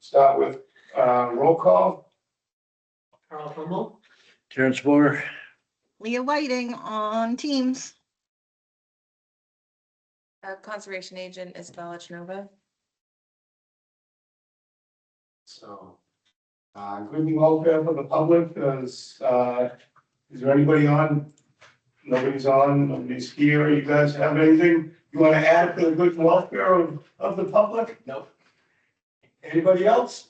Start with roll call. Carl Hummel. Terrence Moore. Leah Whiting on Teams. Conservation agent Isabella Chenova. So, good and welfare for the public, is there anybody on? Nobody's on, nobody's here, you guys have anything you wanna add to the good and welfare of the public? Nope. Anybody else?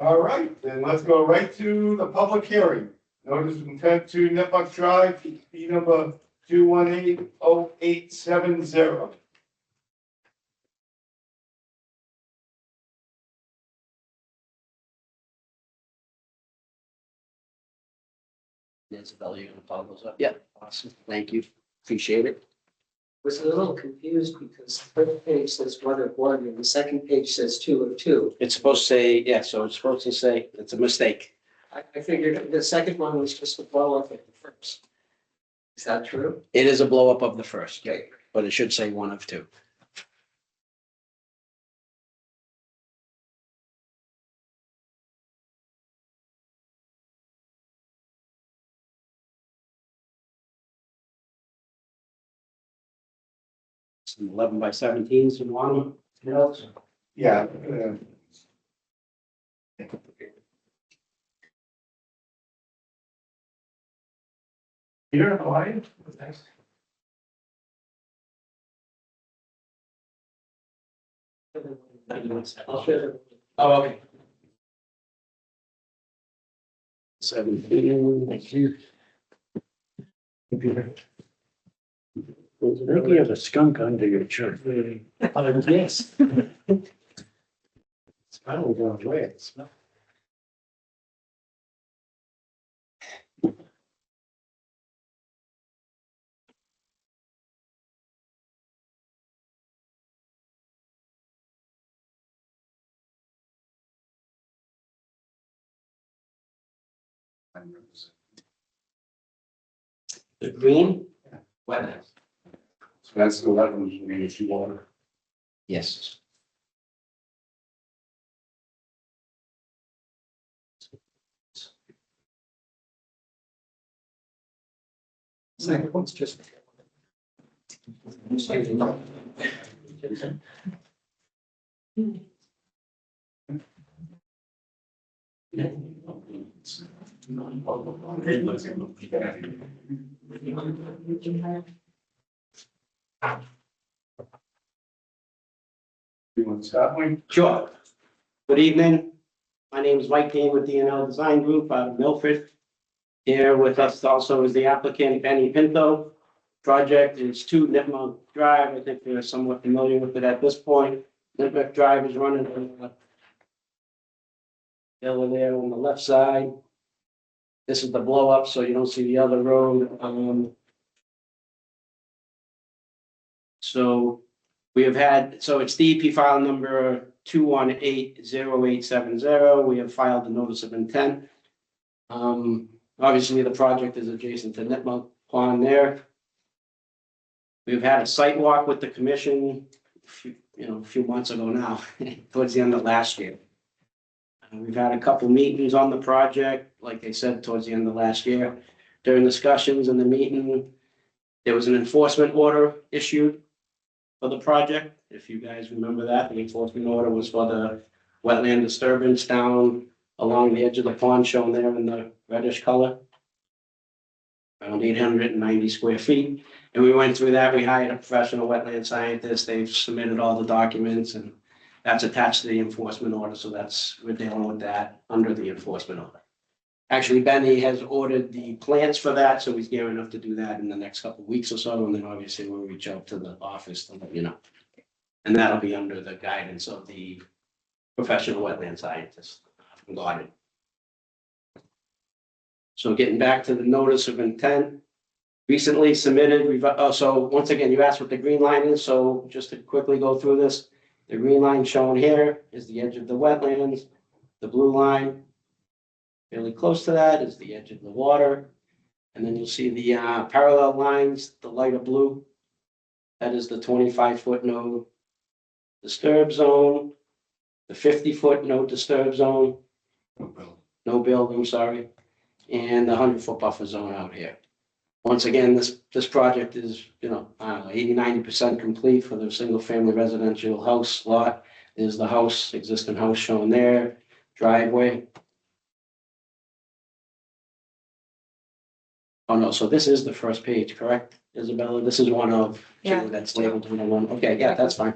All right, then let's go right to the public hearing. Notice of intent to Nipmuc Drive, P number 2180870. Isabella, you gonna follow those up? Yeah, awesome. Thank you. Appreciate it. Was a little confused because the first page says 1 of 1 and the second page says 2 of 2. It's supposed to say, yeah, so it's supposed to say, it's a mistake. I figured the second one was just a blow up of the first. Is that true? It is a blow up of the first, Okay. but it should say 1 of 2. Some 11 by 17s in one. Yeah. Peter, how are you? Thanks. Oh, okay. 17, thank you. Computer. I think you have a skunk under your shirt. Yes. I don't go away. It smells. The green? Wetlands. So that's the weapons you need if you want. Yes. Second one's just. You want to start, Wayne? Sure. Good evening. My name is Mike Dean with DNL Design Group out of Milford. Here with us also is the applicant Benny Pinto. Project is 2 Nipmuc Drive. I think we're somewhat familiar with it at this point. Nipmuc Drive is running from the hill there on the left side. This is the blow up, so you don't see the other road. So we have had, so it's DEP file number 2180870. We have filed the notice of intent. Obviously, the project is adjacent to Nipmuc Pond there. We've had a site walk with the commission, a few months ago now, towards the end of last year. We've had a couple meetings on the project, like I said, towards the end of last year. During discussions in the meeting, there was an enforcement order issued for the project. If you guys remember that, the enforcement order was for the wetland disturbance down along the edge of the pond shown there in the reddish color. Around 890 square feet. And we went through that. We hired a professional wetland scientist. They've submitted all the documents and that's attached to the enforcement order. So we're dealing with that under the enforcement order. Actually, Benny has ordered the plans for that. So he's gearing up to do that in the next couple of weeks or so. And then obviously we'll reach out to the office to let you know. And that'll be under the guidance of the professional wetland scientist. Got it. So getting back to the notice of intent, recently submitted, so once again, you asked what the green line is, so just to quickly go through this, the green line shown here is the edge of the wetlands, the blue line, fairly close to that is the edge of the water, and then you'll see the parallel lines, the lighter blue, that is the 25-foot no disturb zone, the 50-foot no disturb zone, No bill. no build, I'm sorry, and the 100-foot buffer zone out here. Once again, this project is, 80-90% complete for the single-family residential house lot. There's the house, existing house shown there, driveway. Oh, no, so this is the first page, correct, Isabella? This is one of Yeah. two that's labeled 101. Okay, yeah, that's fine.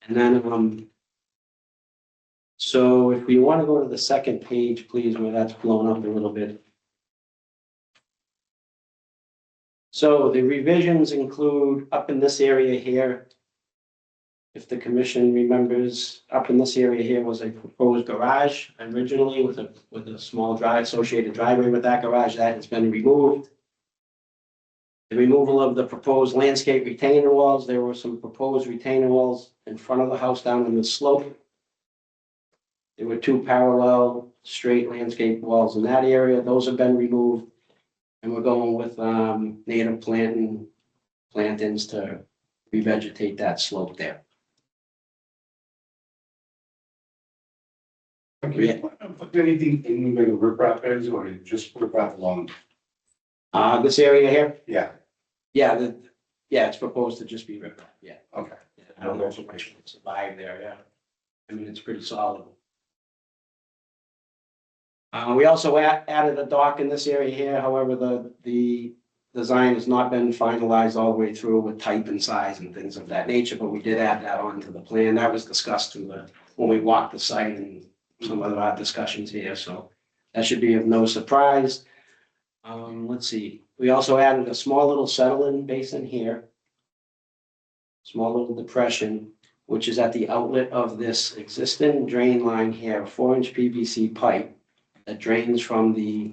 And then, so if we want to go to the second page, please, where that's blown up a little bit. So the revisions include up in this area here. If the commission remembers, up in this area here was a proposed garage originally with a small drive, associated driveway with that garage. That has been removed. The removal of the proposed landscape retaining walls. There were some proposed retaining walls in front of the house down in the slope. There were two parallel straight landscape walls in that area. Those have been removed. And we're going with native plantings to revegetate that slope there. Okay, put anything in where the riprap is, or you just riprap along? This area here, Yeah, yeah, it's proposed to just be ripped up, yeah. okay. I don't know if it might survive there, yeah. I mean, it's pretty solid. We also added a dock in this area here, however, the design has not been finalized all the way through with type and size and things of that nature, but we did add that onto the plan. That was discussed when we walked the site and some of our discussions here, so that should be of no surprise. Let's see, we also added a small little settling basin here. Small little depression, which is at the outlet of this existing drain line here, 4-inch PVC pipe that drains from the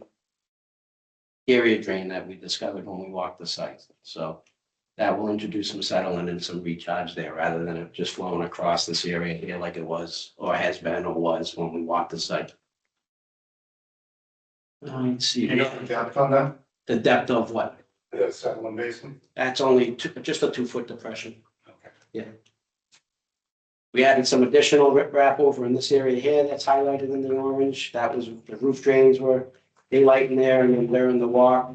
area drain that we discovered when we walked the site. So that will introduce some settling and some recharge there rather than it just flowing across this area here like it was or has been or was when we walked the site. Let's see. You know the depth on that, The depth of what? the settlement basin? That's only just a 2-foot depression. Okay. We added some additional riprap over in this area here that's highlighted in the orange. That was, the roof drains were daylight in there and then they're in the walk.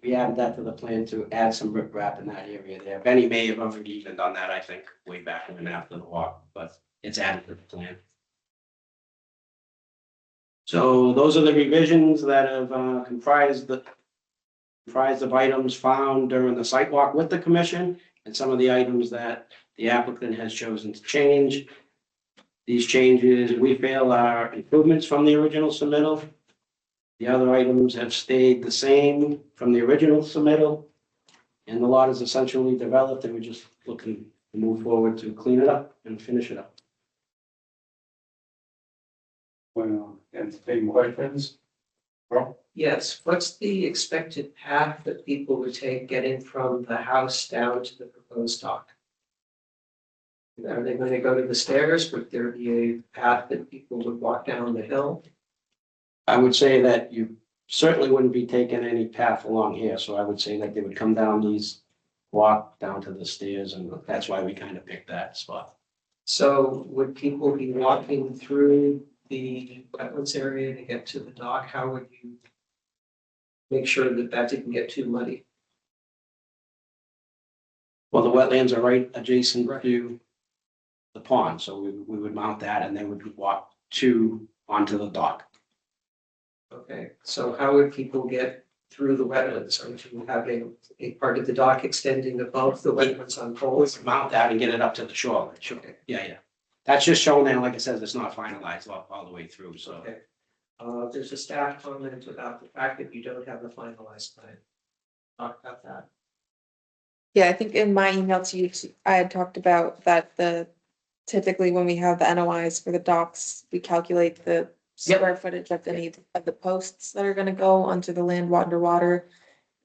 We added that to the plan to add some riprap in that area there. Benny may have already even done that, I think, way back when after the walk, but it's added to the plan. So those are the revisions that have comprised of items found during the site walk with the commission and some of the items that the applicant has chosen to change. These changes we feel are improvements from the original submittal. The other items have stayed the same from the original submittal. And the lot is essentially developed and we're just looking to move forward to clean it up and finish it up. Well, entertain questions? Bro? Yes, what's the expected path that people would take getting from the house down to the proposed dock? Are they going to go to the stairs? Would there be a path that people would walk down the hill? I would say that you certainly wouldn't be taking any path along here, so I would say that they would come down these, walk down to the stairs, and that's why we kind of picked that spot. So would people be walking through the wetlands area to get to the dock? How would you make sure that that didn't get too muddy? Well, the wetlands are right adjacent to the pond, so we would mount that and then would walk onto the dock. Okay, so how would people get through the wetlands? Are you having a part of the dock extending above the wetlands on We poles? would mount that and get it up to the shore. Okay. Yeah. That's just shown there, like I said, it's not finalized all the way through, so. Okay. There's a staff comment about the fact that you don't have a finalized plan. Talk about that. Yeah, I think in my email to you, I had talked about that typically when we have the NOIs for the docks, we calculate the square footage of the posts that are gonna go onto the land underwater.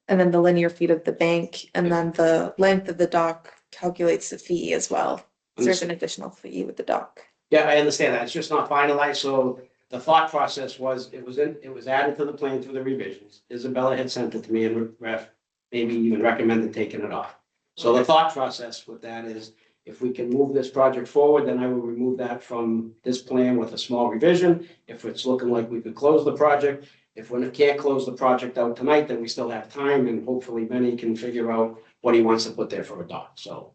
And then the linear feet of the bank, and then the length of the dock calculates the fee as well. So there's an additional fee with the dock. Yeah, I understand that. It's just not finalized, so the thought process was, it was added to the plan through the revisions. Isabella had sent it to me and maybe even recommended taking it off. So the thought process with that is, If we can move this project forward, then I will remove that from this plan with a small revision. If it's looking like we could close the project, if we can't close the project out tonight, then we still have time and hopefully Benny can figure out what he wants to put there for a dock, so.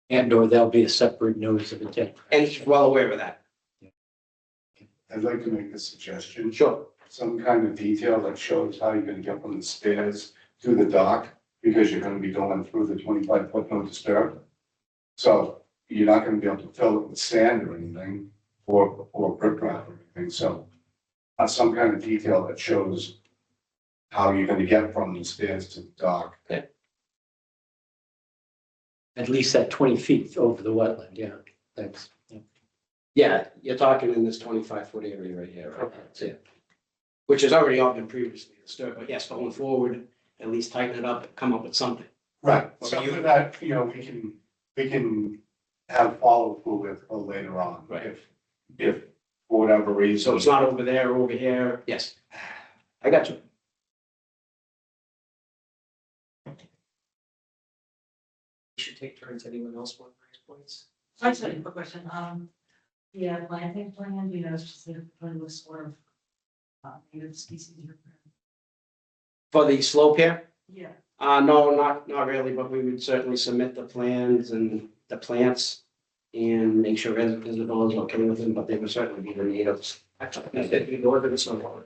And or there'll be a separate notice of intent. And he's well aware of that. I'd like to make a suggestion, Sure. some kind of detail that shows how you're gonna get from the stairs to the dock, because you're gonna be going through the 25-foot no disturb. So you're not gonna be able to fill it with sand or anything, or riprap or anything, so some kind of detail that shows how you're gonna get from the stairs to the dock. At least that 20 feet over the wetland, yeah, thanks. Yeah, you're talking in this 25-foot area right here, right? That's it. Which has already all been previously disturbed, but yes, going forward, at least tighten it up, come up with something. Right. Something that, you know, we can have follow through with later on. Right. If for whatever reason. So it's not over there, over here, yes. I got you. We should take turns. Anyone else want to raise points? I just had a quick question, yeah, planting plan, you know, it's just a plan with sort of, native species. For the slope here? Yeah. No, not really, but we would certainly submit the plans and the plants and make sure Isabel is okay with them, but they would certainly be the natives. I thought that you northern snowboard.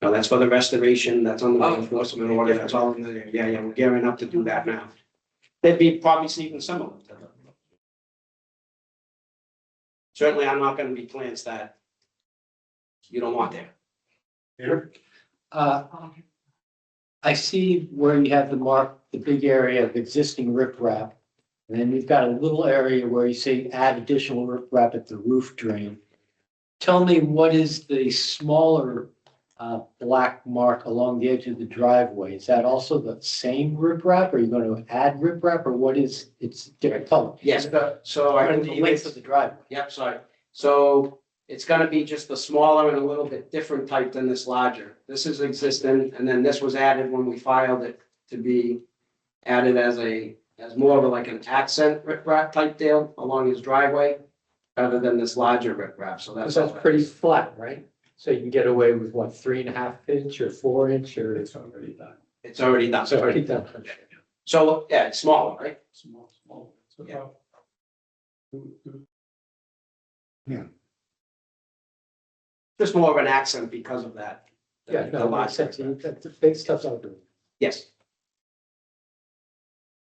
No, that's for the restoration, that's on the Oh. enforcement order, that's all in there. Yeah, we're gearing up to do that now. They'd be probably even similar to them. Certainly, I'm not gonna be plants that you don't want there. Here, I see where you have the big area of existing riprap. And then you've got a little area where you say add additional riprap at the roof drain. Tell me, what is the smaller black mark along the edge of the driveway? Is that also the same riprap? Are you going to add riprap, or what is, it's different color? Yes, so I The believe length it's, of the driveway. yep, sorry. So it's gonna be just the smaller and a little bit different type than this larger. This is existing, and then this was added when we filed it to be added as more of like an accent riprap type deal along his driveway, rather than this larger riprap, so that's. That's pretty flat, right? So you can get away with what, 3.5 inch or 4 inch, or it's already done? It's already done. It's already done. So, yeah, it's smaller, right? small. Yeah. Yeah. Just more of an accent because of that. Yeah, The no, large makes sense. riprap. The big stuff's out there. Yes,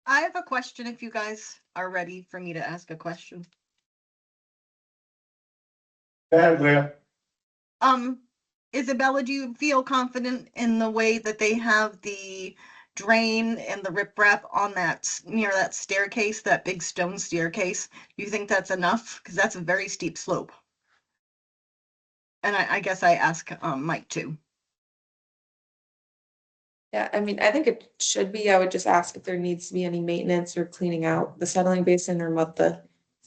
I have a question if you guys are ready for me to ask a question. Bad, Leah. Isabella, do you feel confident in the way that they have the drain and the riprap on that, near that staircase, that big stone staircase? Do you think that's enough? Because that's a very steep slope. And I guess I ask Mike too. Yeah, I mean, I think it should be. I would just ask if there needs to be any maintenance or cleaning out the settling basin, or what the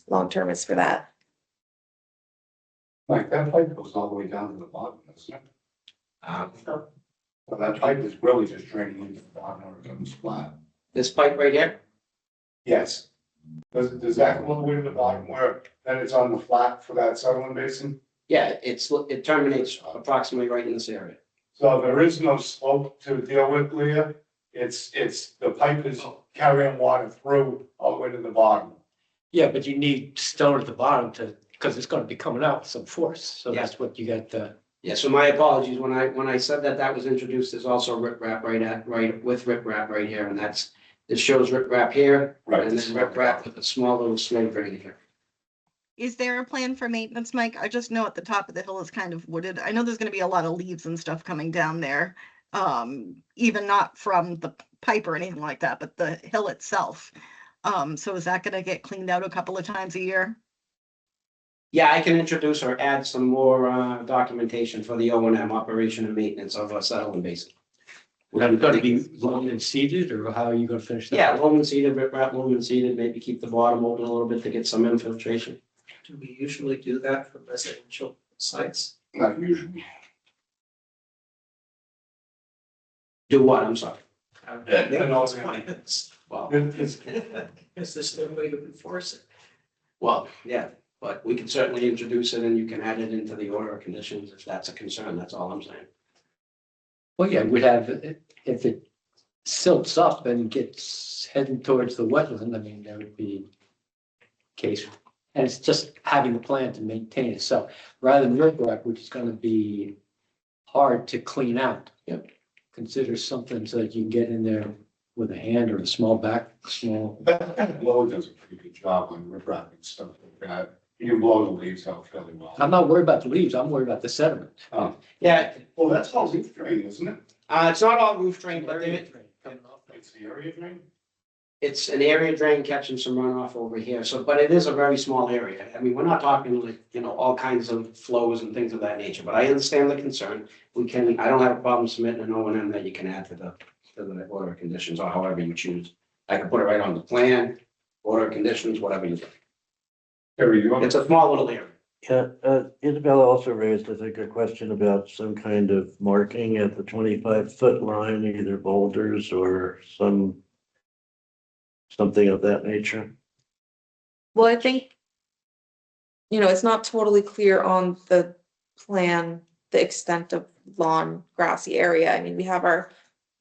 long term is for that. Like that pipe goes all the way down to the bottom, doesn't it? so So that pipe is really just draining into the bottom where it comes flat. this pipe right here, Yes. Does that go all the way to the bottom where then it's on the flat for that settlement basin? yeah, it terminates approximately right in this area. So there is no slope to deal with, Leah. It's, the pipe is carrying water through all the way to the bottom. Yeah, but you need stone at the bottom because it's gonna be coming out with some force, so Yeah. that's what you got, Yeah, so my apologies, when I said that was introduced, there's also riprap right with riprap right here, and this shows riprap here, Right. and then riprap with a small little slope right here. Is there a plan for maintenance, Mike? I just know at the top of the hill is kind of wooded. I know there's gonna be a lot of leaves and stuff coming down there. Even not from the pipe or anything like that, but the hill itself. So is that gonna get cleaned out a couple of times a year? Yeah, I can introduce or add some more documentation for the O&M, operation and maintenance of a settlement basin. it's gonna be loam and seeded, or how are you gonna finish that? Yeah, loam and seeded, riprap, loam and seeded, maybe keep the bottom open a little bit to get some infiltration. Do we usually do that for residential sites? Not usually. Do what, I'm sorry? Yeah, no, That's yeah. fine. It's- Well, It's, Is this the way to enforce it? Well, yeah, but we can certainly introduce it and you can add it into the order of conditions if that's a concern. That's all I'm saying. Well, yeah, we'd have, if it silts up and gets heading towards the wetland, I mean, there would be case. And it's just having the plan to maintain it. So rather than riprap, which is gonna be hard to clean out. Yep. Consider something so that you can get in there with a hand or a small small. That kind of blow does a pretty good job on riprap and stuff like that. You can blow the leaves out fairly well. I'm not worried about the leaves, I'm worried about the sediment. Yeah, Well, that's all roof drain, isn't it? it's not all roof drain, but It's the area drain? it's an area drain catching some runoff over here. So, but it is a very small area. I mean, we're not talking like, all kinds of flows and things of that nature, but I understand the concern. I don't have a problem submitting an O and M that you can add to the order of conditions or however you choose. I can put it right on the plan, order of conditions, whatever you think. Harry, you want It's a small little area. Yeah, Isabella also raised, I think, a question about some kind of marking at the 25-foot line, either boulders or something of that nature. Well, I think, it's not totally clear on the plan, the extent of lawn grassy area. I mean, we have our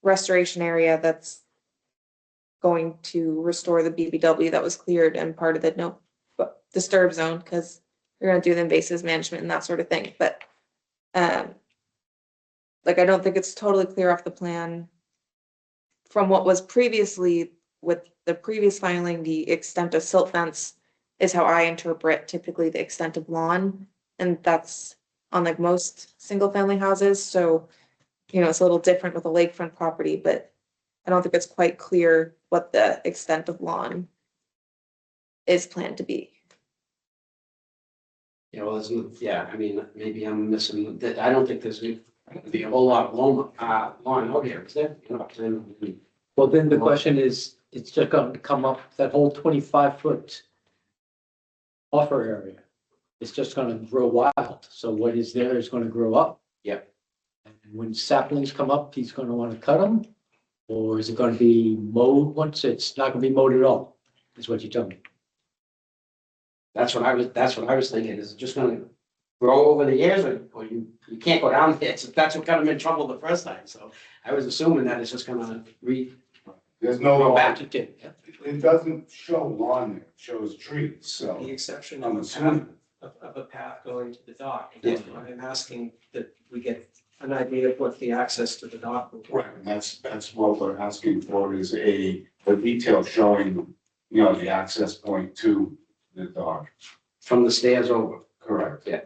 restoration area that's going to restore the BBW that was cleared and part of the no disturb zone, because we're gonna do the invasive management and that sort of thing, but like, I don't think it's totally clear off the plan from what was previously with the previous filing. The extent of silt fence is how I interpret typically the extent of lawn, and that's on like most single family houses. So, it's a little different with a lakefront property, but I don't think it's quite clear what the extent of lawn is planned to be. I mean, maybe I'm missing, I don't think there's gonna be a whole lot of lawn out here, is there? Well, then the question is, it's just gonna come up, that whole 25-foot buffer area. It's just gonna grow wild. So what is there is gonna grow up. Yep. And when saplings come up, he's gonna wanna cut them? Or is it gonna be mowed once? It's not gonna be mowed at all, is what you tell me. That's what I was thinking. Is it just gonna grow over the years or you can't go down there? That's what got him in trouble the first time. So I was assuming that it's just gonna There's no grow lawn. back to it. It doesn't show lawn there, it shows trees, The so exception I'm of a path, assuming. of a path going to the dock. That's why I'm asking that we get an idea of what the access to the dock will be. Right, and that's what we're asking for is a detail showing, the access point to the dock. From the stairs over. Correct. Yeah.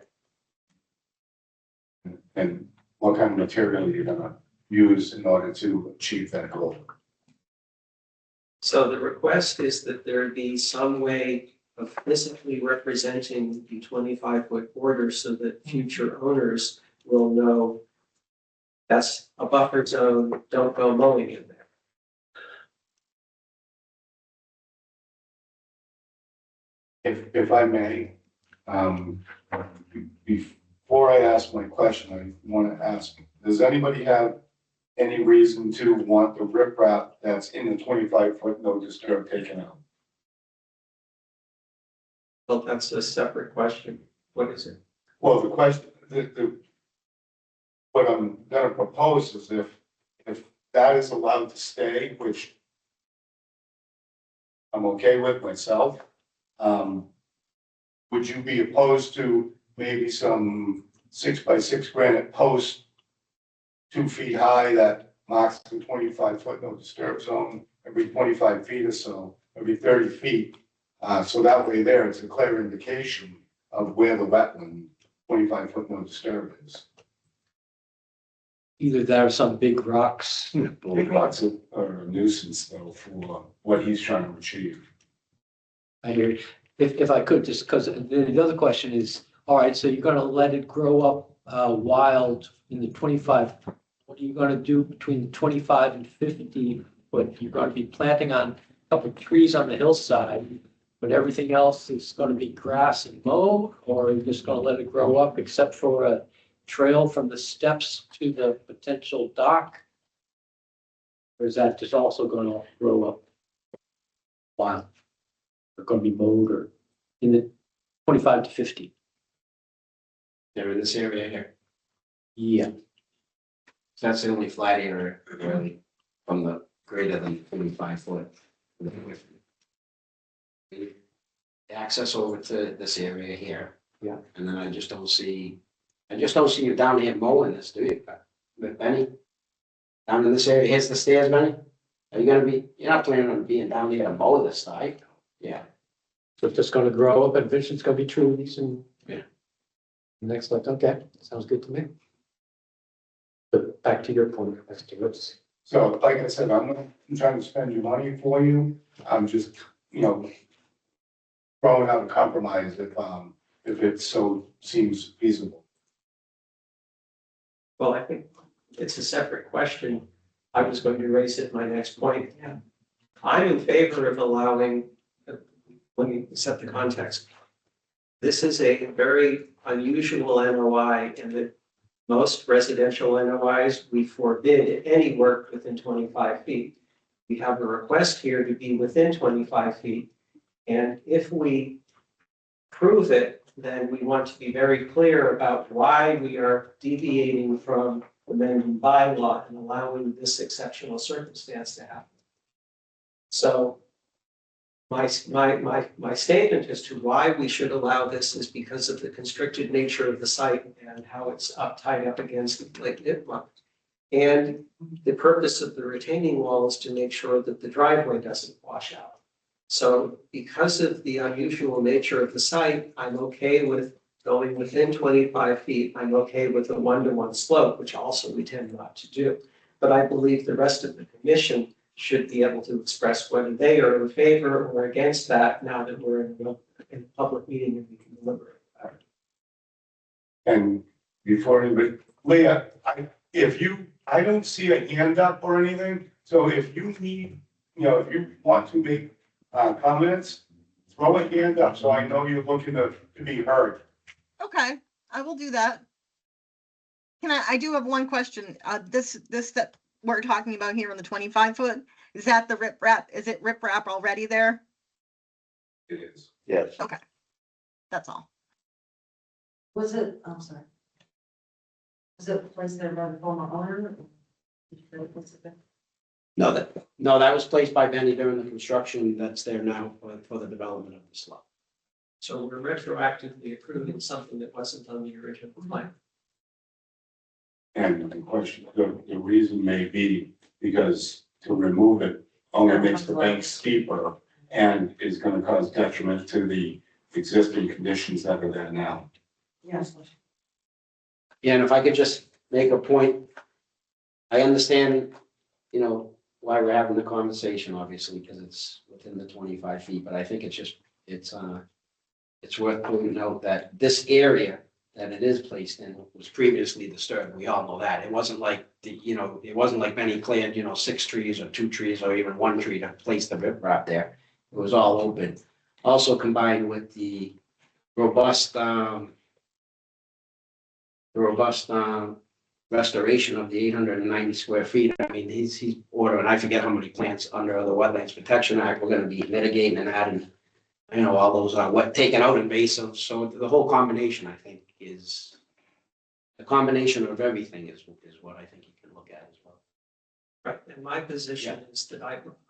And what kind of material you're gonna use in order to achieve that goal. So the request is that there be some way of physically representing the 25-foot border so that future owners will know that's a buffer zone, don't go mowing in there. If I may, before I ask my question, I want to ask, does anybody have any reason to want the riprap that's in the 25-foot no disturb taken out? Well, that's a separate question. What is it? Well, the question, what I'm gonna propose is if that is allowed to stay, which I'm okay with myself, would you be opposed to maybe some 6x6 granite posts 2 feet high that marks the 25-foot no disturb zone every 25 feet or so, every 30 feet? So that way there, it's a clear indication of where the wetland 25-foot no disturb is. Either that or some big rocks. Big rocks are a nuisance though for what he's trying to achieve. I hear you. If I could, just because the other question is, all right, so you're gonna let it grow up wild in the 25. What are you gonna do between the 25 and 50 foot? You're gonna be planting on a couple of trees on the hillside, but everything else is gonna be grass and mow, or are you just gonna let it grow up except for a trail from the steps to the potential dock? Or is that just also gonna grow up wild? They're gonna be mowed or? in the 25 to 50. They're in this area here. Yeah, So that's the only flat area really from the greater than 25 foot. Access over to this area here. Yeah. And then I just don't see you down here mowing this, do you? With Benny? Down in this area, here's the stairs, Benny? Are you gonna be, you're not planning on being down here to mow this side? Yeah. so it's just gonna grow up and eventually it's gonna be trees and. Yeah. Next, like, okay, sounds good to me. But back to your point, let's. So like I said, I'm not trying to spend your money for you. I'm just, throwing out a compromise if it so seems feasible. Well, I think it's a separate question. I was going to raise it in my next point. I'm in favor of allowing, let me set the context. This is a very unusual NOI in that most residential NOIs, we forbid any work within 25 feet. We have a request here to be within 25 feet. And if we prove it, then we want to be very clear about why we are deviating from the Mendon bylaw and allowing this exceptional circumstance to happen. So my statement as to why we should allow this is because of the constricted nature of the site and how it's tied up against Lake Nipmuc. And the purpose of the retaining wall is to make sure that the driveway doesn't wash out. So because of the unusual nature of the site, I'm okay with going within 25 feet. I'm okay with a 1-to-1 slope, which also we tend not to do. But I believe the rest of the commission should be able to express whether they are in favor or against that now that we're in a public meeting and we can deliberate about it. And before anybody, Leah, I don't see a hand up or anything, so if you need, if you want to make comments, throw a hand up so I know you're looking to be heard. Okay, I will do that. I do have one question. This that we're talking about here in the 25 foot, is that the riprap? Is it riprap already there? It is. Yes. That's all. Was it, I'm sorry. Was it placed there by the former owner? No, that was placed by Benny during the construction that's there now for the development of this lot. So we're retroactively approving something that wasn't on the original plan. And the question, the reason may be because to remove it only makes the bank steeper and is gonna cause detriment to the existing conditions that are there now. Yes. Yeah, and if I could just make a point, I understand, why we're having the conversation, obviously, because it's within the 25 feet, but I think it's worth pointing out that this area that it is placed in was previously disturbed. We all know that. It wasn't like it wasn't like Benny cleared, 6 trees or 2 trees or even 1 tree to place the riprap there. It was all open. Also combined with the robust restoration of the 890 square feet. I mean, he's ordering, I forget how many plants under the Wetlands Protection Act. We're gonna be mitigating and adding, all those taken out invasives. So the whole combination, I think, is the combination of everything is what I think you can look at as well. Right, and my position is that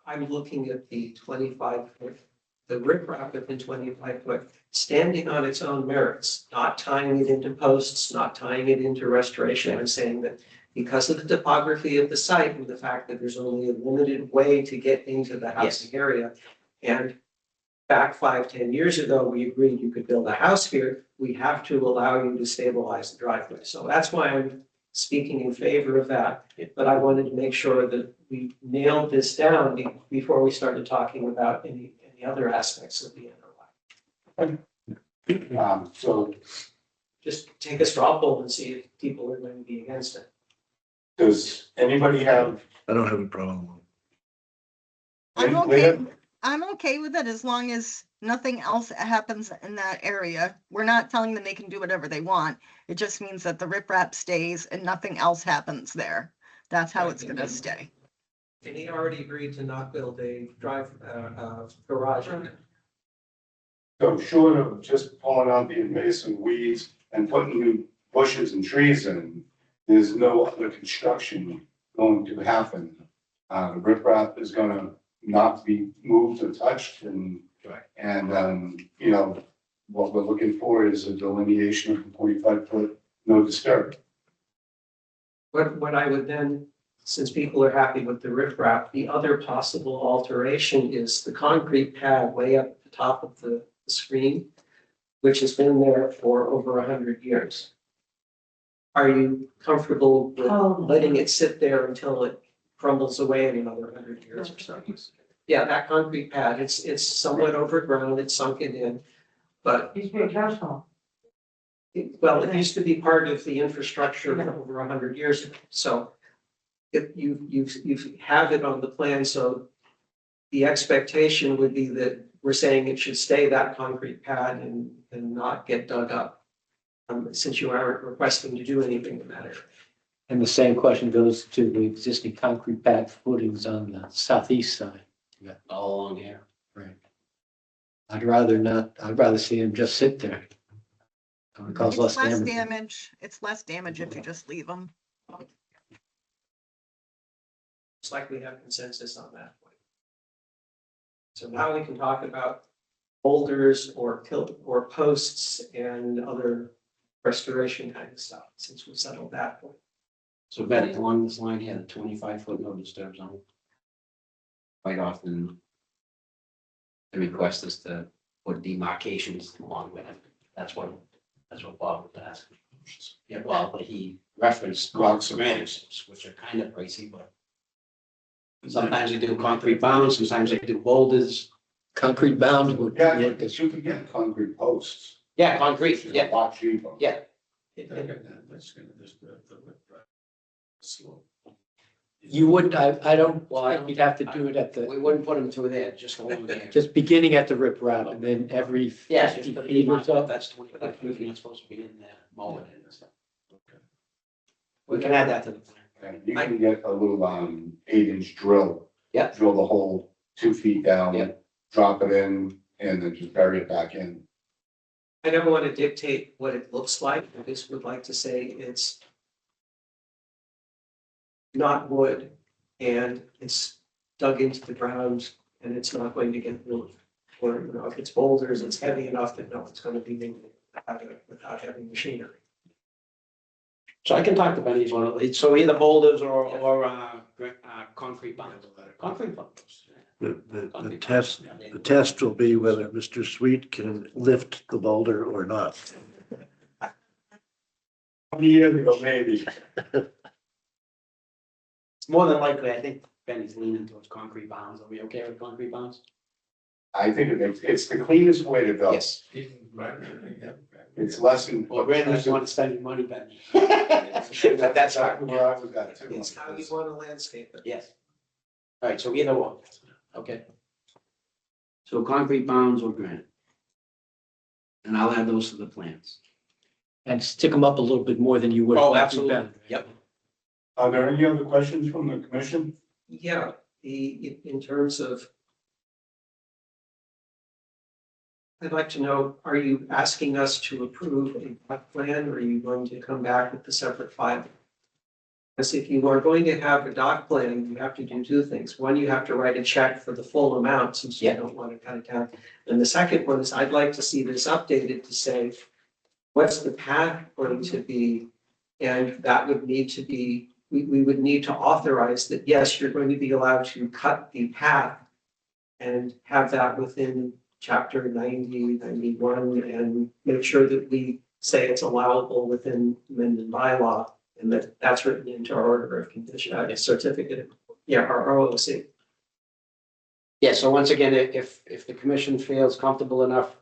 I'm looking at the 25 foot, the riprap within 25 foot, standing on its own merits, not tying it into posts, not tying it into restoration. I'm saying that because of the topography of the site and the fact that there's only a limited way to get into the housing area. And back 5-10 years ago, we agreed you could build a house here. We have to allow you to stabilize the driveway. So that's why I'm speaking in favor of that. But I wanted to make sure that we nailed this down before we started talking about any other aspects of the NOI. So Just take a straw poll and see if people are going to be against it. does anybody have? I don't have a problem. I'm Leah? okay. I'm okay with it as long as nothing else happens in that area. We're not telling them they can do whatever they want. It just means that the riprap stays and nothing else happens there. That's how it's gonna stay. And he already agreed to not build a garage on it. So short of just pulling out the invasive weeds and putting new bushes and trees in, there's no other construction going to happen. The riprap is gonna not be moved or touched and, you know, what we're looking for is a delineation of the 45-foot no disturb. What I would then, since people are happy with the riprap, the other possible alteration is the concrete pad way up at the top of the screen, which has been there for over 100 years. Are you comfortable with letting it sit there until it crumbles away in another 100 years or so? Yeah, that concrete pad, it's somewhat overgrown, it's sunken in, but It's big household. well, it used to be part of the infrastructure for over 100 years ago. So if you have it on the plan, so the expectation would be that we're saying it should stay that concrete pad and not get dug up. Since you aren't requesting to do anything in that area. And the same question goes to the existing concrete pad footings on the southeast side. All along here. Right. I'd rather see them just sit there. It would cause It's less less damage. damage. It's less damage if you just leave them. It's like we have consensus on that point. So now we can talk about boulders or posts and other restoration kind of stuff, since we settled that point. So Betty, along this line here, the 25-foot no disturb zone. Quite often. The request is to put demarcations along with it. That's what Bob was asking. Yeah, well, but he referenced rocks and granites, which are kind of pricey, but. Sometimes they do concrete bounds, sometimes they do boulders. Concrete bound would. Yeah, because you can get concrete posts. Yeah, concrete, Which is yeah. a lot cheaper. Yeah. You wouldn't, I don't, think you'd have to do it at the, We wouldn't put them through there, just along there. just beginning at the riprap and then every Yeah, 50 just feet or so. that's 25 feet, you're not supposed to be in there mowing it and stuff. We can add that to the plan. And you can get a little 8-inch drill. Yeah. Drill the hole 2 feet down. Yeah. Drop it in and then just bury it back in. I don't want to dictate what it looks like. I just would like to say it's not wood and it's dug into the ground and it's not going to get moved. Or, you know, if it's boulders, it's heavy enough that no, it's going to be moved without heavy machinery. So I can talk to Benny's one of these, so either boulders or concrete bounds. Concrete bounds. The test will be whether Mr. Sweet can lift the boulder or not. 20 years ago, maybe. It's more than likely, I think Benny's leaning towards concrete bounds. Are we okay with concrete bounds? I think it's the cleanest way to go. Yes. It's less than. Well, Brandon doesn't want to spend your money, Benny. But that's all right. exactly where I was at too. It's how you want to landscape it. Yes. All right, so either one. Okay. So concrete bounds or granite. And I'll add those to the plans. And stick them up a little bit more than you would. Oh, concrete absolutely. bound. Yep. Are there any other questions from the commission? Yeah, in terms of. I'd like to know, are you asking us to approve a dock plan or are you going to come back with the separate file? Because if you are going to have a dock plan, you have to do two things. One, you have to write a check for the full amount since you don't want to cut it down. And the second one is I'd like to see this updated to say, what's the path going to be? And that would need to be, we would need to authorize that, yes, you're going to be allowed to cut the path and have that within chapter 90, 91, and make sure that we say it's allowable within Mendon bylaw, and that's written into our order of condition, certificate, our ROC. Yeah, so once again, if the commission feels comfortable enough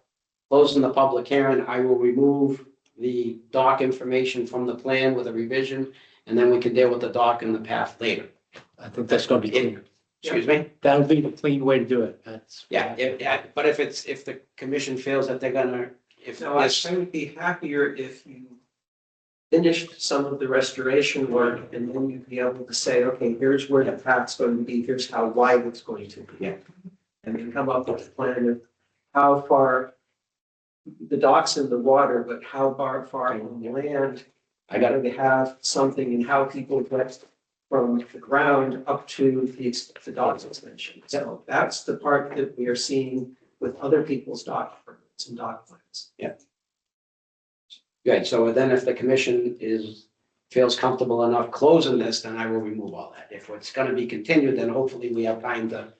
closing the public hearing, I will remove the dock information from the plan with a revision, and then we can deal with the dock and the path later. I think that's gonna be clear. Excuse me? That would be the clean way to do it. That's. Yeah, but if the commission feels that they're gonna, if So I this, would be happier if you finished some of the restoration work, and then you'd be able to say, okay, here's where the path's going to be, here's how wide it's going to be. Yeah. And then come up with a plan of how far the dock's in the water, but how far on the land? I gotta have something in how people get from the ground up to the dock's extension. So that's the part that we are seeing with other people's dock permits and dock plans. Good, so then if the commission feels comfortable enough closing this, then I will remove all that. If it's gonna be continued, then hopefully we have time to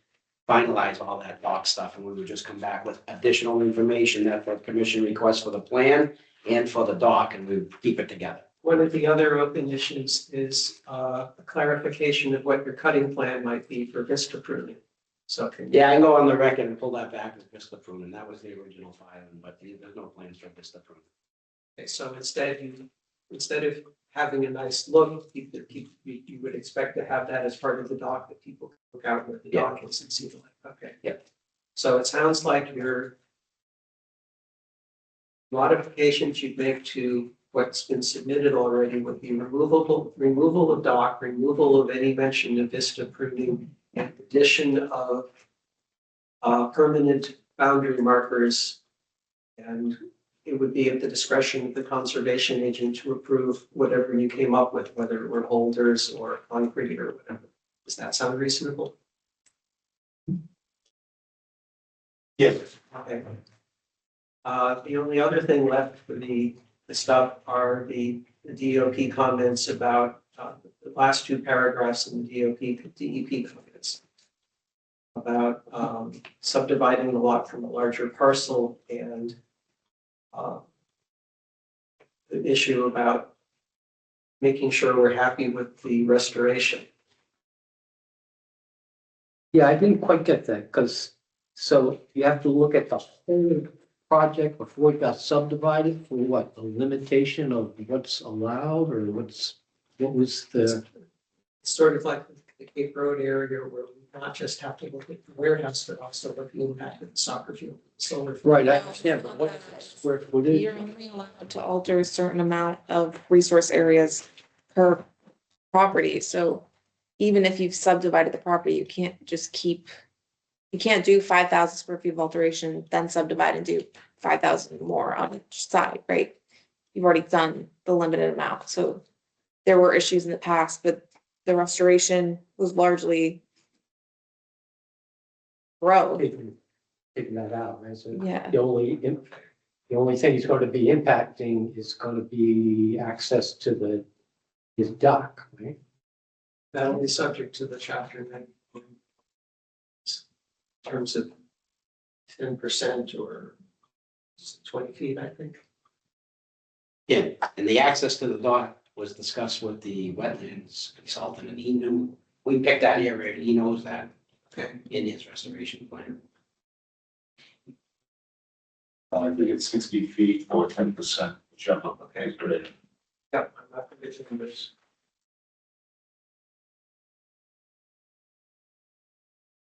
finalize all that dock stuff, and we would just come back with additional information that the commission requests for the plan and for the dock, and we keep it together. One of the other open issues is a clarification of what your cutting plan might be for vista pruning. So can you Yeah, I can go on the record and pull that back with Vista pruning. That was the original filing, but there's no plans for Vista pruning. Okay, so instead of having a nice look, you would expect to have that as part of the dock that people can look out where the dock is and see the light. Okay. Yep. So it sounds like your modifications you'd make to what's been submitted already would be removal of dock, removal of any mention of vista pruning, and addition of permanent boundary markers. And it would be at the discretion of the conservation agent to approve whatever you came up with, whether it were boulders or concrete or whatever. Does that sound reasonable? Yes. Okay. The only other thing left for the stuff are the DOP comments about the last two paragraphs in the DEP comments about subdividing the lot from a larger parcel and the issue about making sure we're happy with the restoration. Yeah, I didn't quite get that, because, so you have to look at the whole project before it got subdivided for what, the limitation of what's allowed, or what was the, It's sort of like the Cape Road area where we not just have to look at the warehouse, but also look at the impact of the soccer field, solar. field. right, I understand, but what square footage? You're only allowed to alter a certain amount of resource areas per property, so even if you've subdivided the property, you can't just keep, you can't do 5,000 square feet of alteration, then subdivide and do 5,000 more on each side, right? You've already done the limited amount, so there were issues in the past, but the restoration was largely road. Taking that out, right? So Yeah. the only thing he's going to be impacting is going to be access to his dock, right? That'll be subject to the chapter 9 in terms of 10% or 20 feet, I think. Yeah, and the access to the dock was discussed with the wetlands consultant, and he knew, we picked that area, and he knows that in his restoration plan. I think it's 60 feet or 10%, whichever. Okay. Great. Yep, I'm not forgetting this.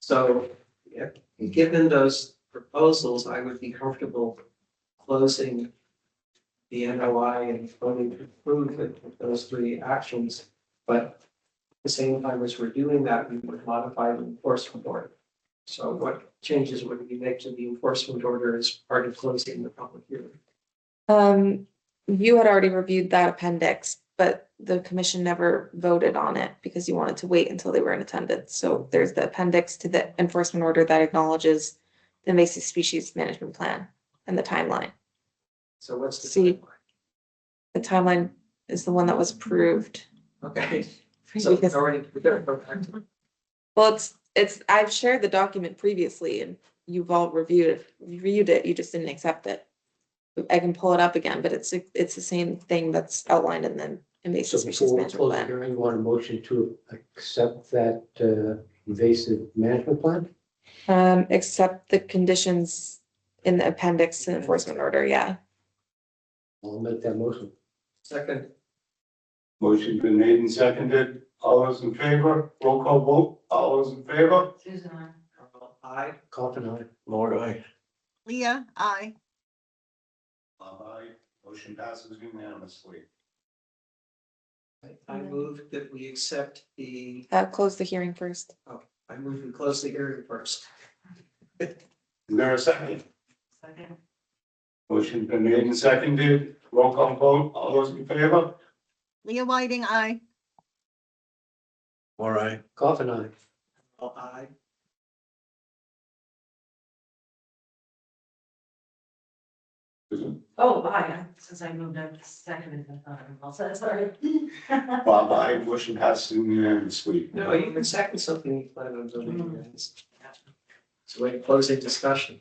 So, yeah, given those proposals, I would be comfortable closing the NOI and voting to approve it with those three actions. But at the same time as we're doing that, we would modify the enforcement order. So what changes would we make to the enforcement order as part of closing the public hearing? You had already reviewed that appendix, but the commission never voted on it because you wanted to wait until they were in attendance. So there's the appendix to the enforcement order that acknowledges the invasive species management plan and the timeline. So what's the See. timeline? The timeline is the one that was approved. Okay, so Because- already, we better go back to Well, I've shared the document previously and you've all reviewed it, you just didn't accept it. I can pull it up again, but it's the same thing that's outlined in the invasive So species before we management close the plan. hearing, you want a motion to accept that invasive management plan? Except the conditions in the appendix to the enforcement order, yeah. I'll make that motion. second. Motion's been made and seconded. All those in favor, roll call vote. All those in favor? Susan, Aye. Coffin, aye. More, I, Leah, I. Aye. Motion passes unanimously. I move that we accept the, Close the hearing first. I move we close the hearing first. Is there a second? second. Motion's been made and seconded. Roll call vote. All those in favor? Leah Whiting, aye. All right. Coffin eye. Oh, aye. Oh, hi, since I moved up to second, I thought I'm all set, sorry. Bob, aye. Motion passes unanimously. No, you can second something you plan on doing, guys. So wait, closing discussion.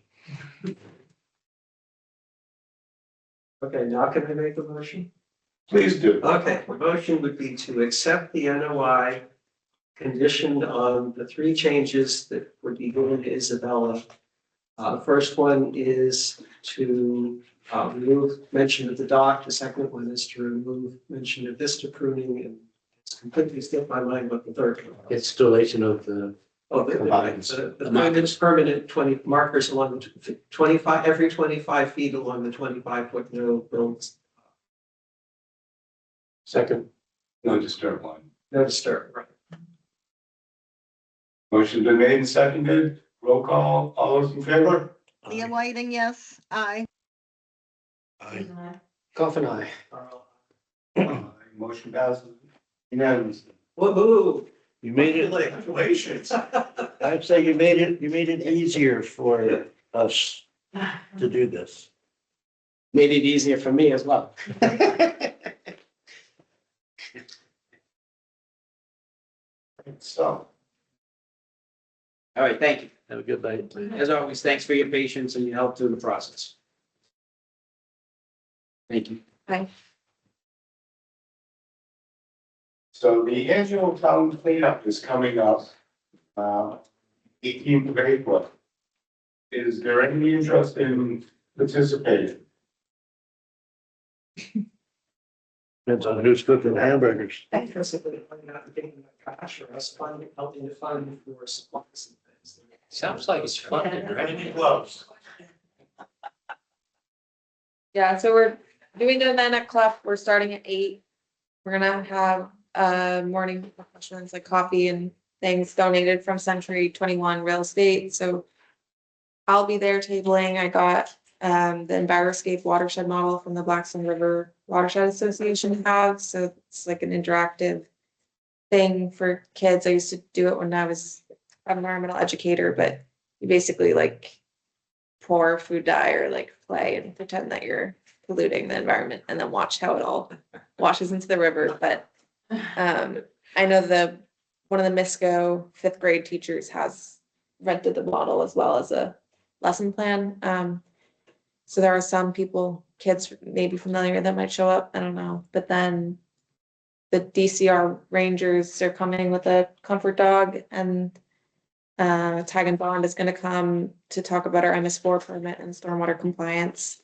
Okay, now can I make a motion? Please do. Okay, the motion would be to accept the NOI conditioned on the three changes that would be given to Isabella. The first one is to remove mention of the dock. The second one is to remove mention of vista pruning, and it's completely slipped my mind what the third one was. Installation of the, Oh, the permanent 20 markers along the 25, every 25 feet along the 25-foot no builds, second, No disturb line. no disturb, right? Motion's been made and seconded. Roll call. All those in favor? Leah Whiting, yes. Aye. Aye. coffin eye. Motion passes unanimously. Woohoo! You made it, Congratulations. I'd say you made it easier for us to do this. Made it easier for me as well. So, All right, thank you. Have a good night. As always, thanks for your patience and your help through the process. Thank you. so the annual town cleanup is coming up, 18th of April. Is there any interest in participating? Depends on who's cooking hamburgers. Basically, I'm not taking the trash or us funding, helping to fund for supplies and things. Sounds like it's funded, right? Any gloves? Yeah, so we're doing the event at Clef. We're starting at 8. We're gonna have morning refreshments like coffee and things donated from Century 21 Real Estate. So I'll be there tabling. I got the Enviroscape watershed model from the Blackstone River Watershed Association have. So it's like an interactive thing for kids. I used to do it when I was an environmental educator, but you basically like pour food dye or like play and pretend that you're polluting the environment and then watch how it all washes into the river. But I know one of the MISCO 5th grade teachers has rented the model as well as a lesson plan. So there are some kids maybe familiar that might show up. I don't know. But then the DCR Rangers are coming with a comfort dog, and Tag and Bond is going to come to talk about our MS4 permit and stormwater compliance.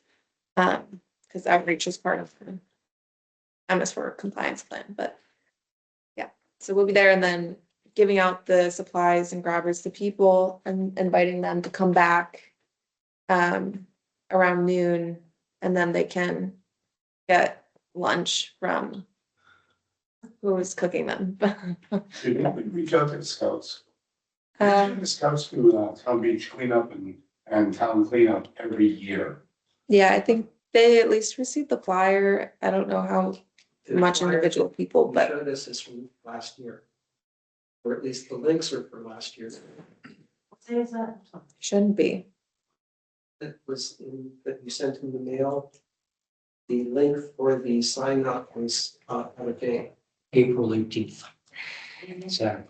Because outreach is part of the MS4 compliance plan. But yeah, so we'll be there and then giving out the supplies and grabbers to people and inviting them to come back around noon, and then they can get lunch from who is cooking them. Did you reach out to the scouts? The scouts do town beach cleanup and town cleanup every year. Yeah, I think they at least received the flyer. I don't know how much individual people, But but this is from last year. Or at least the links are from last year. What day is that? shouldn't be. That was that you sent in the mail. The link for the sign up was out of date. April 18th. Saturday.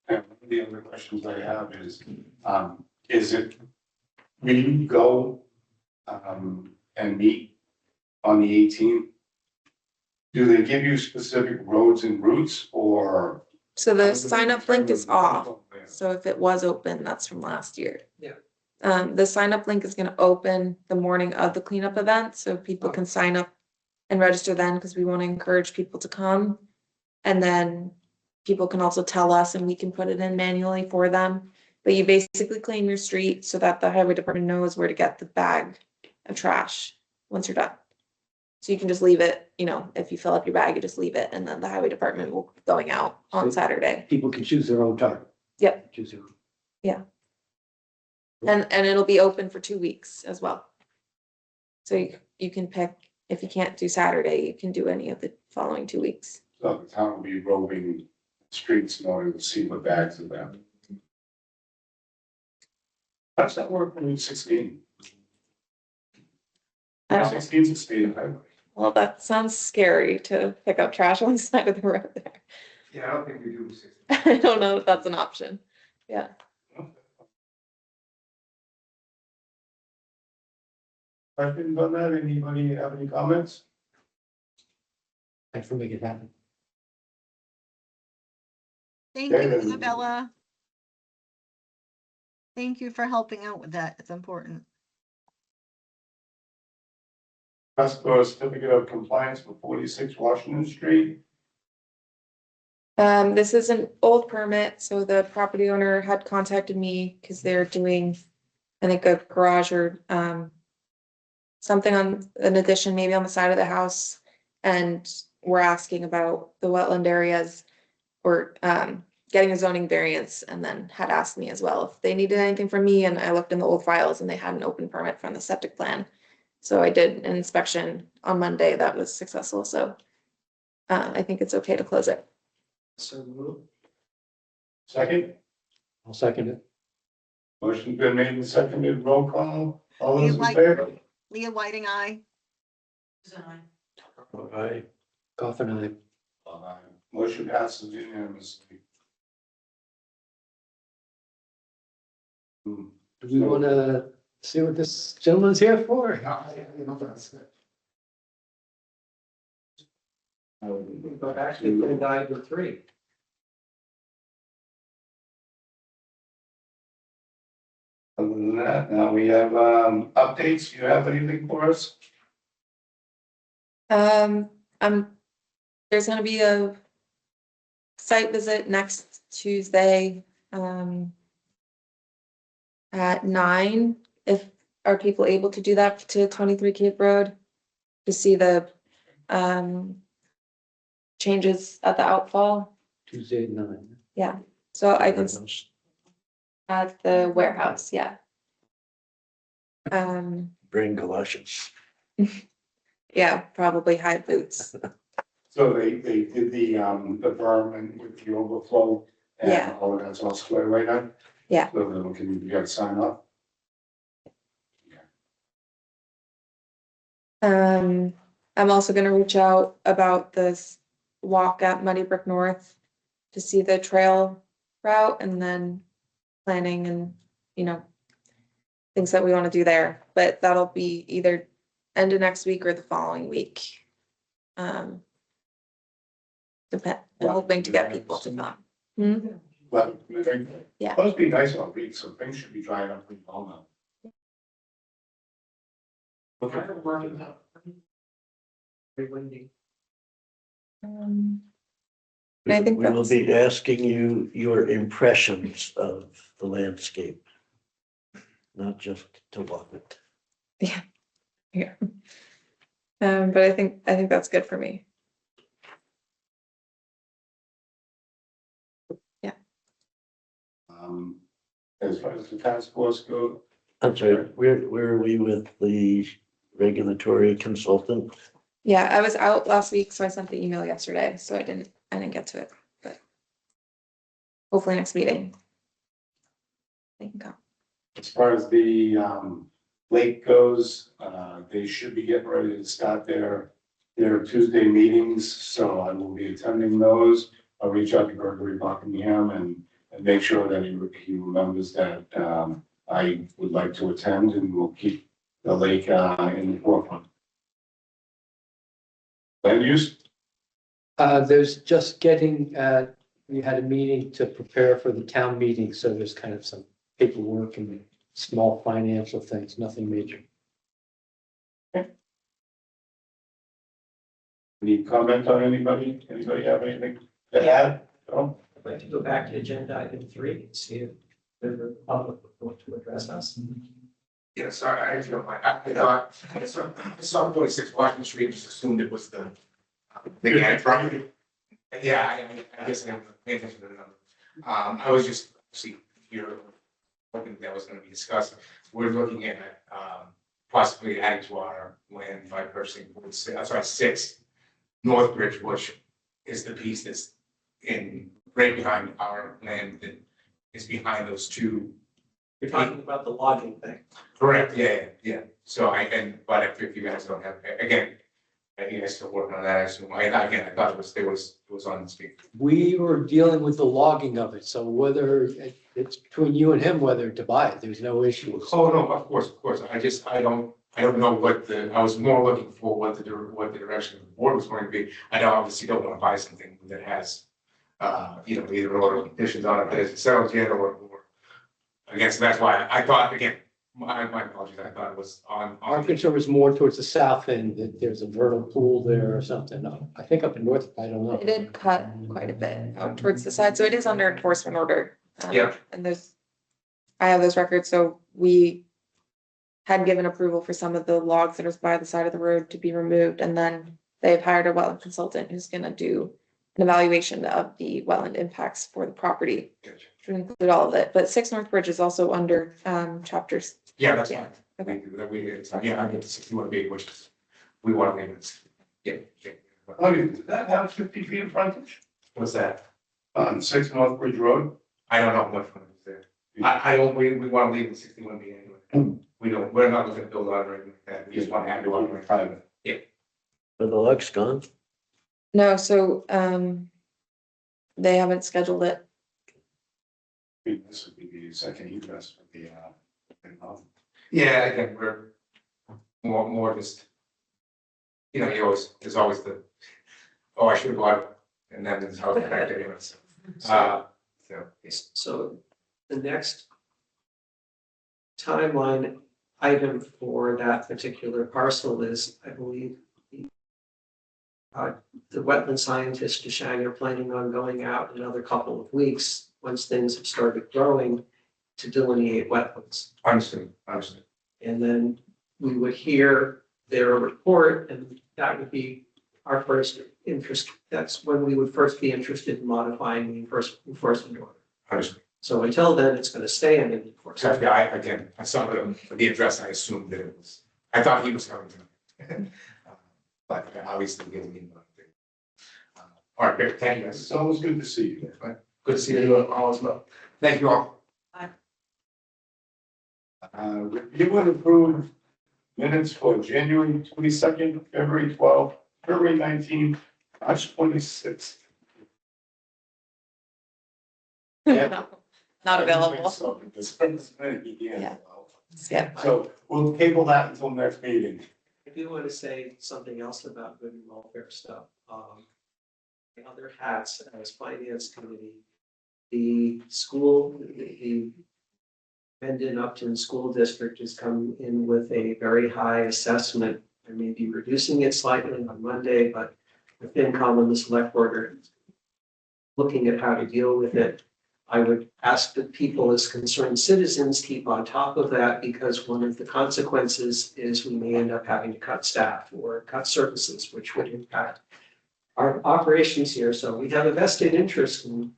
And one of the other questions I have is it, will you go and meet on the 18th? Do they give you specific roads and routes, or? So the sign up link is off. So if it was open, that's from last year. Yeah. The sign up link is gonna open the morning of the cleanup event, so people can sign up and register then, because we want to encourage people to come. And then people can also tell us and we can put it in manually for them. But you basically claim your street so that the highway department knows where to get the bag of trash once you're done. So you can just leave it, if you fill up your bag, you just leave it, and then the highway department will be going out on Saturday. People can choose their own target. Yep. Choose their own. And it'll be open for 2 weeks as well. So you can pick, if you can't do Saturday, you can do any of the following 2 weeks. So the town will be roving streets in order to see what bags are there. How does that work on Route 16? I don't- 16 is a state highway. Well, that sounds scary to pick up trash on the side of the road there. Yeah, I don't think we do 16. I don't know if that's an option. Yeah. Questions on that? Anybody have any comments? Thanks for making it happen. Thank you, Yeah. Isabella. Thank you for helping out with that. It's important. Ask for a certificate of compliance for 46 Washington Street. This is an old permit, so the property owner had contacted me because they're doing, I think, a garage or something on an addition, maybe on the side of the house. And we're asking about the wetland areas or getting a zoning variance, and then had asked me as well if they needed anything from me. And I looked in the old files and they had an open permit from the septic plan. So I did an inspection on Monday that was successful. So I think it's okay to close it. So moved. Second, I'll second it. motion's been made and seconded. Roll call. All those in Like- favor? Leah Whiting, I. Susan, I. I, Goff and I. Aye. Motion passes unanimously. Do we want to see what this gentleman's here for? Go back to agenda item 3. Other than that, now we have updates. You have anything for us? There's gonna be a site visit next Tuesday, at 9. If, are people able to do that to 23 Cape Road? To see the, changes at the outfall? Tuesday at 9. Yeah, so I can, at the warehouse, yeah. bring galoshes. Yeah, probably high boots. So they did the berm and with the overflow. And Yeah. all of that's all square right now? Yeah. So then you gotta sign up? I'm also gonna reach out about this walk at Muddy Brook North to see the trail route, and then planning and, things that we want to do there, but that'll be either end of next week or the following week. I'm hoping to get people to come. Well, Yeah. supposed to be nice all week, so things should be drying up pretty well now. Very windy. And I think We will that's, be asking you your impressions of the landscape. Not just to walk it. yeah. But I think that's good for me. As far as the task force go, I'm sorry, where are we with the regulatory consultant? Yeah, I was out last week, so I sent the email yesterday, so I didn't get to it, but hopefully next meeting. They can come. as far as the lake goes, they should be getting ready to start their Tuesday meetings, so I will be attending those. I'll reach out to Gregory Buckingham and make sure that he remembers that I would like to attend, and we'll keep the lake in the forefront. Land use? There's just getting, we had a meeting to prepare for the town meeting, so there's kind of some paperwork and small financial things, nothing major. Any comment on anybody? Anybody have anything to add? No? I'd like to go back to agenda item 3 and see if the public would want to address us. Yeah, sorry, I feel like, I thought, I saw 46 Washington Street, just assumed it was the Gannett property. Yeah, I guess I haven't paid attention to the number. I was just, see, here, hoping that was gonna be discussed. We're looking at, possibly adding to our land by purchasing, sorry, 6 Northbridge, which is the piece that's right behind our land that is behind those two. You're talking about the logging thing. Correct, yeah. So but if you guys don't have, again, you guys still working on that, I assume, again, I thought it was on the speak. We were dealing with the logging of it, so whether it's between you and him whether to buy it, there's no issue. Oh, no, of course, I don't know I was more looking for what the direction of the board was going to be. I obviously don't want to buy something that has, either an order of conditions on it that isn't settled yet, or again, so that's why I thought, again, my apologies, I thought it was on. Our concern was more towards the south end, that there's a vernal pool there or something. I think up in north, I don't know. It did cut quite a bit out towards the side, so it is under enforcement order. Yeah. And I have those records, so we had given approval for some of the logs that are by the side of the road to be removed, and then they've hired a wetland consultant who's gonna do an evaluation of the wetland impacts for the property, Gotcha. to include all of it, but 6 Northbridge is also under, chapters. Yeah, that's Yeah, fine. okay. I get 61B, which is, we want to leave it. Yeah. Does that have 50 feet of frontage What's that? on 6 Northbridge Road? I don't know what frontage is there. I don't, we want to leave it 61B anyway. We're not looking to build on or anything like that. We just want to have it on private. Are the logs gone? No, so, they haven't scheduled it. This would be the second egress for the, Yeah, again, we're more just, there's always the, oh, I should have bought it, and then there's how it's back anyway. So, So the next timeline item for that particular parcel is, I believe, the wetland scientist, Deshang, are planning on going out in another couple of weeks, once things have started growing, to delineate wetlands. Understood. And then we would hear their report, and that would be our first interest. That's when we would first be interested in modifying the enforcement order. Understood. So until then, it's going to stay in the enforcement. So, yeah, I saw the address, I assumed that it was, I thought he was coming to me. But obviously, we didn't need anything. All right, great, thank you guys. It's always good to see you. Good to see you all as well. Thank you all. Review and approve minutes for January 22nd, February 12th, February 19th, March 26th. Not available. So, it's been this many years. Yeah. Yeah. So we'll table that until next meeting. I do want to say something else about good and welfare stuff. The other hats as finance committee, the school, the Mendon Upton School District has come in with a very high assessment. I may be reducing it slightly on Monday, but the FinCom and the select board are looking at how to deal with it. I would ask that people as concerned citizens keep on top of that, because one of the consequences is we may end up having to cut staff or cut services, which would impact our operations here. So we have a vested interest in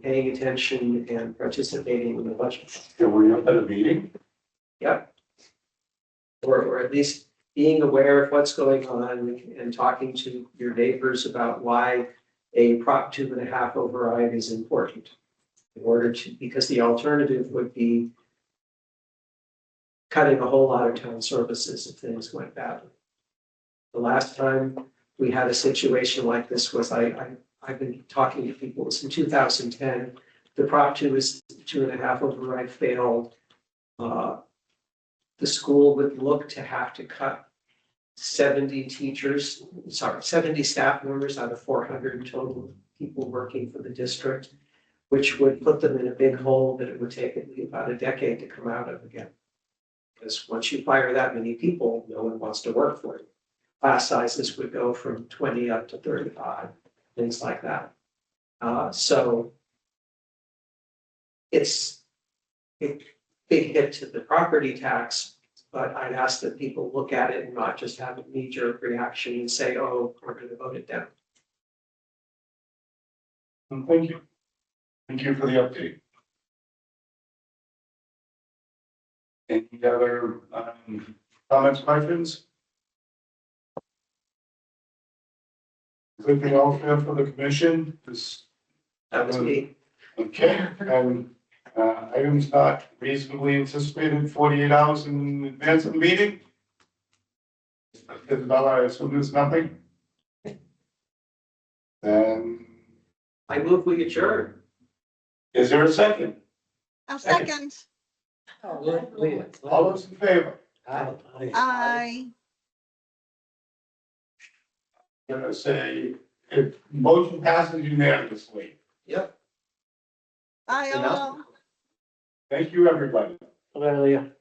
paying attention and participating in the budget. So were you up at a meeting? Yep. Or at least being aware of what's going on and talking to your neighbors about why a Prop 2.5 override is important. In order to, because the alternative would be cutting a whole lot of town services if things went badly. The last time we had a situation like this was I've been talking to people, it was in 2010. The Prop 2.5 override failed. The school would look to have to cut 70 staff members out of 400 total people working for the district, which would put them in a big hole that it would take at least about a decade to come out of again. Because once you fire that many people, no one wants to work for you. Class sizes would go from 20 up to 35, things like that. So it's a big hit to the property tax, but I'd ask that people look at it and not just have a knee-jerk reaction and say, oh, we're going to vote it down. Well, thank you. Thank you for the update. Any other Comments, questions? Good welfare for the commission, this, That was me. okay, and, items not reasonably anticipated 48 hours in advance of the meeting? Isabella, I assume there's nothing? Then, I move we adjourn. is there a second? A second. All those in favor? I. I'm gonna say, if motion passes unanimously. Yep. I Enough? all. Thank you, everybody. Aurelia.